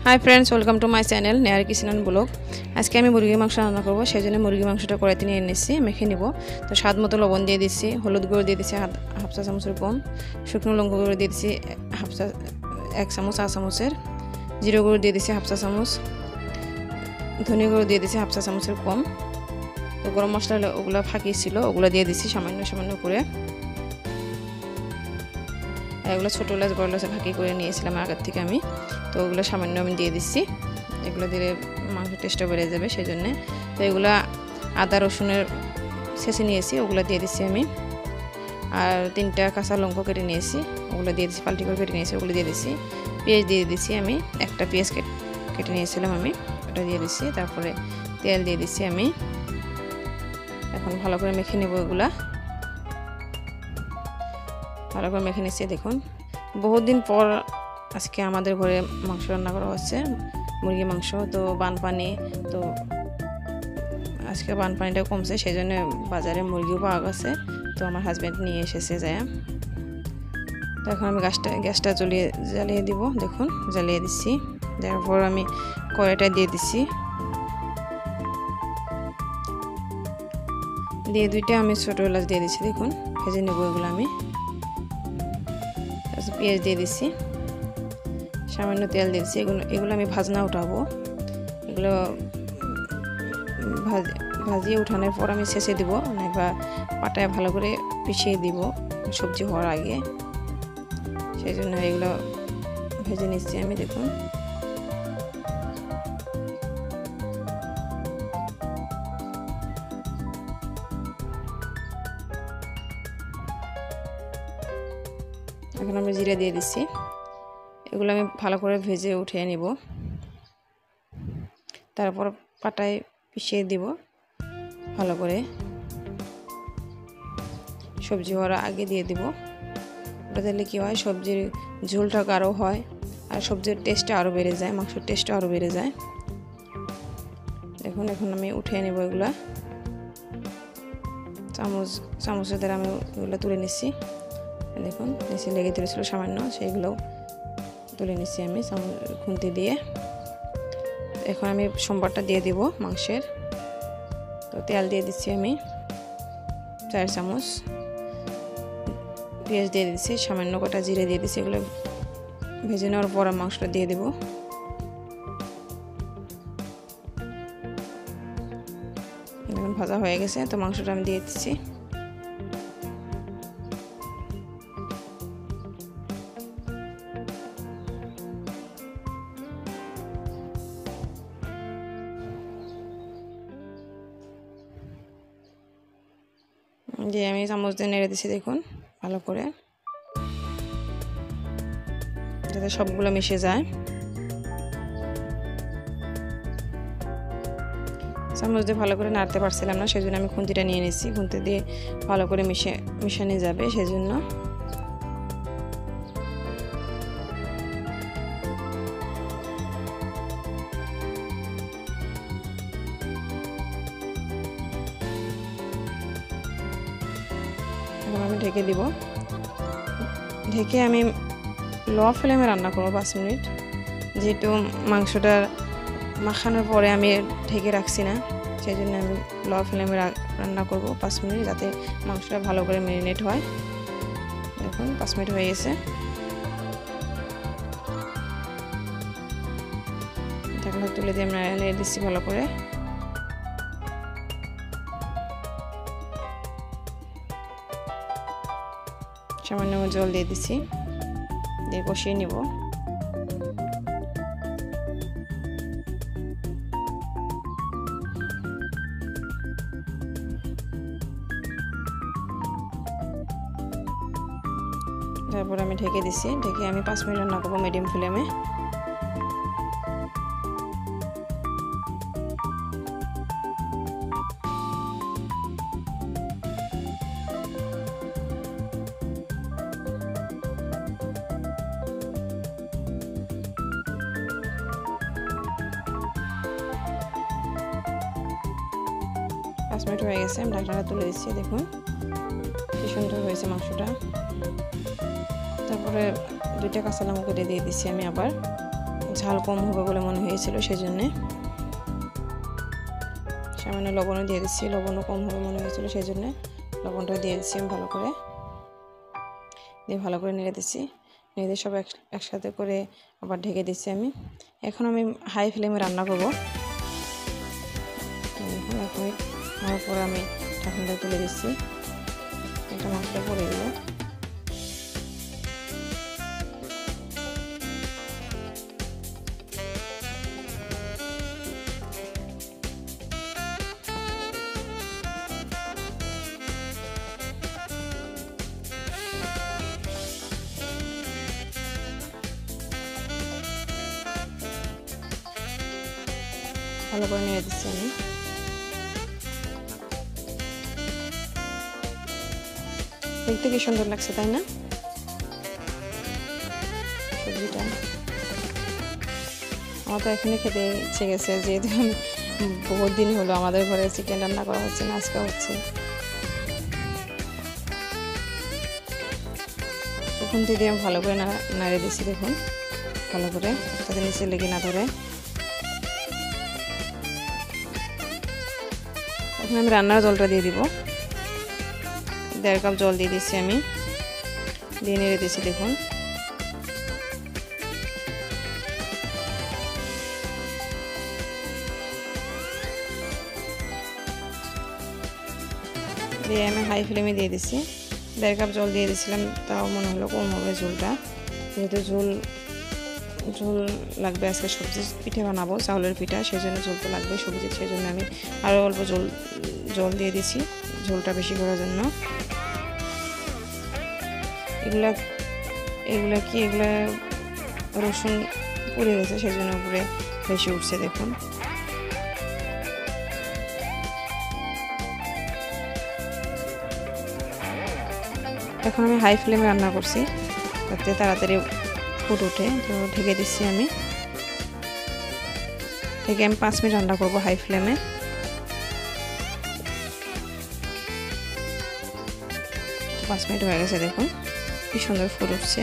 Hi friends, welcome to my channel নেয়ার kitchen blog. আজকে আমি মুরগির মাংস রান্না করবো, সেই জন্য মুরগির মাংসটা কড়াইতে নিয়ে নিচ্ছি, মেখে নিব। তো স্বাদ মতো লবণ দিয়ে দিচ্ছি, হলুদ গুঁড়ো দিয়ে দিচ্ছি হাফ চা চামচের কম, শুকনো লঙ্কা গুঁড়ো দিয়ে দিচ্ছি এক চামচ, চা চামচের, জিরে গুঁড়ো দিয়ে দিচ্ছি হাফ চা চামচ, ধনে গুঁড়ো দিয়ে দিচ্ছি হাফ চা চামচের কম। তো গরম মশলা ওগুলো ফাঁকি ছিল, ওগুলো দিয়ে দিচ্ছি সামান্য সামান্য করে। এগুলো ছোটো এলাচ বড় এলাচে ফাঁকি করে নিয়েছিলাম আগের থেকে আমি, তো ওগুলো সামান্য আমি দিয়ে দিচ্ছি। এগুলো দিলে মাংসের টেস্টও বেড়ে যাবে সেই জন্যে। তো এগুলো আদা রসুনের ছেঁচে নিয়েছি, ওগুলো দিয়ে দিচ্ছি আমি। আর 3টা কাঁচা লঙ্কা কেটে নিয়েছি, ওগুলো দিয়ে দিচ্ছি, পাল্টি করে কেটে নিয়েছি, ওগুলো দিয়ে দিচ্ছি। পেঁয়াজ দিয়ে দিচ্ছি আমি, একটা পেঁয়াজ কেটে নিয়েছিলাম আমি, ওটা দিয়ে দিচ্ছি। তারপরে তেল দিয়ে দিচ্ছি আমি। এখন ভালো করে মেখে নেব, এগুলা ভালো করে মেখে নিচ্ছি। দেখুন, বহুত দিন পর আজকে আমাদের ঘরে মাংস রান্না করা হচ্ছে, মুরগি মাংস। তো বানপানি, তো আজকে বানপানিটা কমছে, সেই জন্য বাজারে মুরগিও পাওয়া গেছে। তো আমার হাজব্যান্ড নিয়ে এসেছে যায়। তো এখন আমি গ্যাসটা জ্বালিয়ে দিব। দেখুন, জ্বালিয়ে দিচ্ছি। তারপর আমি কড়াইটা দিয়ে দিচ্ছি, দিয়ে 2টা আমি ছোটো এলাচ দিয়ে দিচ্ছি। দেখুন, ভেজে নেব এগুলো আমি। পেঁয়াজ দিয়ে দিচ্ছি, সামান্য তেল দিয়ে দিচ্ছি। এগুলো আমি ভাজনা উঠাবো। এগুলো ভাজিয়ে উঠানোর পর আমি ছেঁচে দিব, বা পাটায় ভালো করে পিষিয়ে দিব সবজি হওয়ার আগে। সেই জন্য এগুলো ভেজে নিচ্ছি আমি। দেখুন, এখন আমি জিরা দিয়ে দিচ্ছি। এগুলো আমি ভালো করে ভেজে উঠিয়ে নিব, তারপর পাটায় পিষিয়ে দিব ভালো করে। সবজি হওয়ার আগে দিয়ে দিব, ওটা দিলে কী হয়, সবজির ঝোলটা গাঢ় হয় আর সবজির টেস্টটা আরও বেড়ে যায়, মাংসের টেস্টটা আরও বেড়ে যায়। দেখুন, এখন আমি উঠিয়ে নেব এগুলা। চামচের দ্বারা আমি এগুলো তুলে নিচ্ছি। দেখুন, নিচে লেগে তুলেছিল সামান্য, সেইগুলোও তুলে নিচ্ছি আমি খুন্তি দিয়ে। এখন আমি সম্বারটা দিয়ে দিব মাংসের। তো তেল দিয়ে দিচ্ছি আমি 4 চামচ, পেঁয়াজ দিয়ে দিচ্ছি, সামান্য কটা জিরে দিয়ে দিচ্ছি। এগুলো ভেজে নেওয়ার পর মাংসটা দিয়ে দেব। এখন ভাজা হয়ে গেছে, তো মাংসটা আমি দিয়ে দিচ্ছি। যে আমি চামচ দিয়ে নেড়ে দিচ্ছি, দেখুন ভালো করে, যাতে সবগুলো মিশে যায়। চামচ দিয়ে ভালো করে নাড়তে পারছিলাম না, সেই জন্য আমি খুন্তিটা নিয়ে নিচ্ছি। খুন্তি দিয়ে ভালো করে মিশানো যাবে, সেই জন্য। এখন আমি ঢেকে দিব। ঢেকে আমি লো ফ্লেমে রান্না করবো 5 মিনিট। যেহেতু মাংসটা মাখানোর পরে আমি ঢেকে রাখছি না, সেই জন্য আমি লো ফ্লেমে রান্না করব 5 মিনিট, যাতে মাংসটা ভালো করে ম্যারিনেট হয়। দেখুন, 5 মিনিট হয়ে গেছে। ঢাকনা তুলে দিয়ে আমি নেড়ে দিচ্ছি ভালো করে। সামান্য জল দিয়ে দিচ্ছি, দিয়ে কষিয়ে নিব। তারপর আমি ঢেকে দিচ্ছি, ঢেকে আমি 5 মিনিট রান্না করবো মিডিয়াম ফ্লেমে। পাঁচ মিনিট হয়ে গেছে, আমি ঢাকনাটা তুলে দিচ্ছি। দেখুন কি সুন্দর হয়েছে মাংসটা। তারপরে 2টা কাঁচা লঙ্কা দিয়ে দিচ্ছি আমি আবার ঝাল কম হবে বলে মনে হয়েছিল, সেই জন্যে সামান্য লবণও দিয়ে দিচ্ছি। লবণও কম হবে মনে হয়েছিল, সেই জন্য লবণটা দিয়ে দিচ্ছি আমি ভালো করে। দিয়ে ভালো করে নেড়ে দিচ্ছি। নেড়ে সব একসাথে করে আবার ঢেকে দিচ্ছি আমি। এখন আমি হাই ফ্লেমে রান্না করব। এখন 1 মিনিট হওয়ার পরে আমি ঢাকনাটা তুলে দিচ্ছি। একটা মাংসটা পড়ে গেল। ভালো করে নেড়ে দিচ্ছি আমি। দেখতে কি সুন্দর লাগছে, তাই না? সবজিটা আমার তো এখনই খেতে ইচ্ছে গেছে, যেহেতু বহুত দিন হলো আমাদের ঘরে চিকেন রান্না করা হচ্ছে না, আজকে হচ্ছে। তখন দিয়ে আমি ভালো করে নাড়ে দিচ্ছি, দেখুন ভালো করে, যাতে নিচে লেগে না ধরে। এখন আমি রান্নার জলটা দিয়ে দিব। 1.5 কাপ জল দিয়ে দিচ্ছি আমি, দিয়ে নেড়ে দিচ্ছি দেখুন। দিয়ে আমি হাই ফ্লেমে দিয়ে দিচ্ছি। 1.5 কাপ জল দিয়ে দিয়েছিলাম, তাও মনে হলো কম হবে ঝোলটা, যেহেতু ঝোল লাগবে। আজকে সবজি পিঠে বানাবো, চাউলের পিঠা, সেই জন্য ঝোল তো লাগবে সবজির, সেই জন্য আমি আরও অল্প জল দিয়ে দিচ্ছি ঝোলটা বেশি করার জন্য। এগুলা রসুন পুড়ে গেছে, সেই জন্য উপরে বেশি উঠছে দেখুন। এখন আমি হাই ফ্লেমে রান্না করছি, যাতে তাড়াতাড়ি ফুট ওঠে। তো ঢেকে দিচ্ছি আমি। 5 মিনিট রান্না করব হাই ফ্লেমে। 5 মিনিট হয়ে গেছে, দেখুন কি সুন্দর ফুট উঠছে।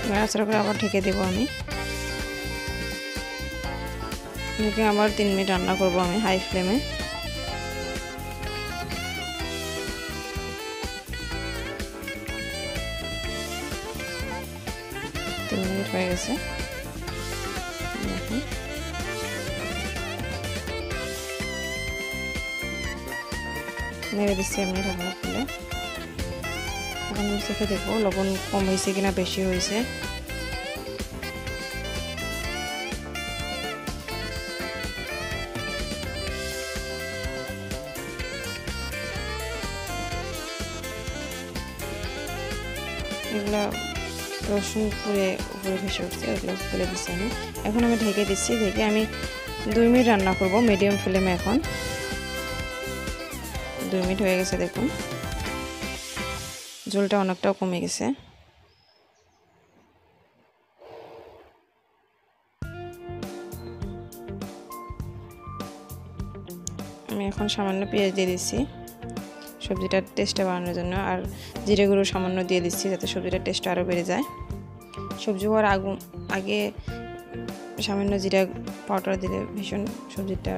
নাড়াচাড়া করে আবার ঢেকে দেবো আমি। ঢেকে আবার 3 মিনিট রান্না করব আমি হাই ফ্লেমে। 3 মিনিট হয়ে গেছে, নেড়ে দিচ্ছি আমি ঢাকনা খুলে। এখন চেখে দেখবো লবণ কম হয়েছে কিনা বেশি হয়েছে। এগুলা রসুন উপরে ভেসে উঠছে, ওগুলো ফেলে দিচ্ছি আমি। এখন আমি ঢেকে দিচ্ছি। ঢেকে আমি 2 মিনিট রান্না করব মিডিয়াম ফ্লেমে। এখন 2 মিনিট হয়ে গেছে, দেখুন ঝোলটা অনেকটাও কমে গেছে। আমি এখন সামান্য পেঁয়াজ দিয়ে দিচ্ছি সবজিটার টেস্টটা বাড়ানোর জন্য, আর জিরে গুঁড়ো সামান্য দিয়ে দিচ্ছি যাতে সবজিটার টেস্ট আরও বেড়ে যায়। সবজি হওয়ার আগে সামান্য জিরা পাউডার দিলে ভীষণ সবজিটা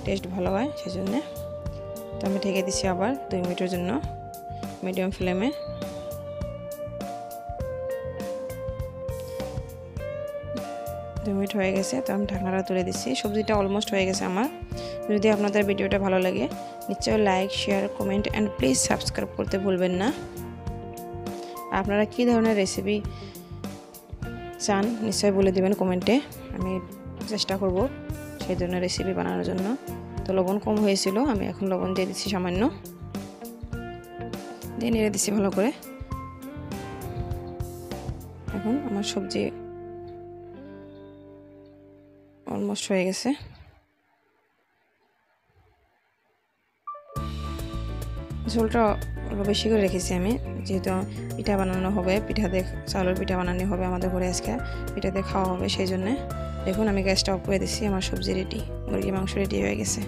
টেস্ট ভালো হয়, সেজন্য। তো আমি ঢেকে দিচ্ছি আবার 2 মিনিটের জন্য মিডিয়াম ফ্লেমে। 2 মিনিট হয়ে গেছে, তো আমি ঢাকনাটা তুলে দিচ্ছি। সবজিটা অলমোস্ট হয়ে গেছে আমার। যদি আপনাদের ভিডিওটা ভালো লাগে নিশ্চয়ই like, share, comment and please subscribe করতে ভুলবেন না। আপনারা কী ধরনের রেসিপি চান নিশ্চয়ই বলে দেবেন কমেন্টে, আমি চেষ্টা করব সেই ধরনের রেসিপি বানানোর জন্য। তো লবণ কম হয়েছিল, আমি এখন লবণ দিয়ে দিচ্ছি সামান্য, দিয়ে নেড়ে দিচ্ছি ভালো করে। এখন আমার সবজি অলমোস্ট হয়ে গেছে। ঝোলটা বেশি করে রেখেছি আমি, যেহেতু পিঠা বানানো হবে, চাউলের পিঠা বানানো হবে আমাদের ঘরে আজকে, পিঠা দিয়ে খাওয়া হবে, সেই জন্যে দেখুন আমি গ্যাসটা অফ করে দিচ্ছি, আমার সবজি রেডি, মুরগি মাংস রেডি হয়ে গেছে।